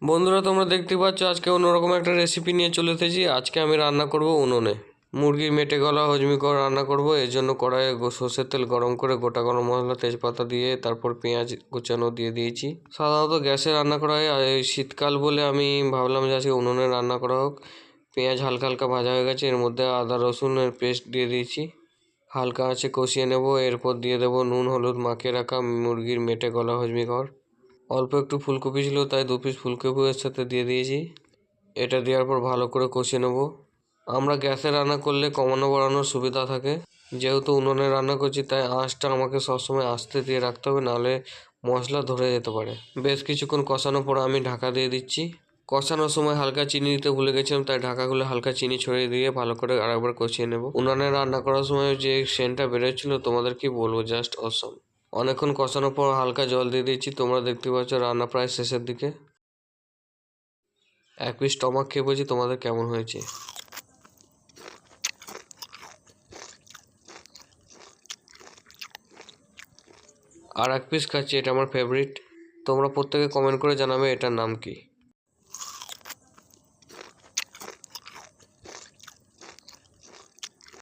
বন্ধুরা, তোমরা দেখতে পাচ্ছ আজকে অন্যরকম একটা রেসিপি নিয়ে চলে এসেছি। আজকে আমি রান্না করব উনুনে মুরগির মেটে গলা হজমি করে রান্না করব। এর জন্য কড়াইয়ে সর্ষের তেল গরম করে গোটা গরম মশলা তেজপাতা দিয়ে তারপর পেঁয়াজ কুচানো দিয়ে দিয়েছি। সাধারণত গ্যাসে রান্না করা হয়, আর এই শীতকাল বলে আমি ভাবলাম যে আজকে উনুনে রান্না করা হোক। পেঁয়াজ হালকা হালকা ভাজা হয়ে গেছে, এর মধ্যে আদা রসুনের পেস্ট দিয়ে দিয়েছি। হালকা আঁচে কষিয়ে নেব। এরপর দিয়ে দেবো নুন হলুদ মাখিয়ে রাখা মুরগির মেটে গলা হজমি ঘর। অল্প একটু ফুলকপি ছিল, তাই 2 পিস ফুলকপি এর সাথে দিয়ে দিয়েছি। এটা দেওয়ার পর ভালো করে কষিয়ে নেব। আমরা গ্যাসে রান্না করলে কমানো বাড়ানোর সুবিধা থাকে, যেহেতু উনুনে রান্না করছি তাই আঁচটা আমাকে সবসময় আস্তে দিয়ে রাখতে হবে, নাহলে মশলা ধরে যেতে পারে। বেশ কিছুক্ষণ কষানোর পর আমি ঢাকা দিয়ে দিচ্ছি। কষানোর সময় হালকা চিনি দিতে ভুলে গেছিলাম, তাই ঢাকা খুলে হালকা চিনি ছড়িয়ে দিয়ে ভালো করে আরেকবার কষিয়ে নেব। উনুনে রান্না করার সময় যে সেন্টটা বেরোচ্ছিল তোমাদের কি বলবো, জাস্ট অসম। অনেকক্ষণ কষানোর পর হালকা জল দিয়ে দিচ্ছি। তোমরা দেখতে পাচ্ছ রান্না প্রায় শেষের দিকে। 1 পিস টমাক খেয়ে বলছি তোমাদের কেমন হয়েছে। আর 1 পিস খাচ্ছি, এটা আমার ফেভারিট। তোমরা প্রত্যেকে কমেন্ট করে জানাবে এটার নাম কি।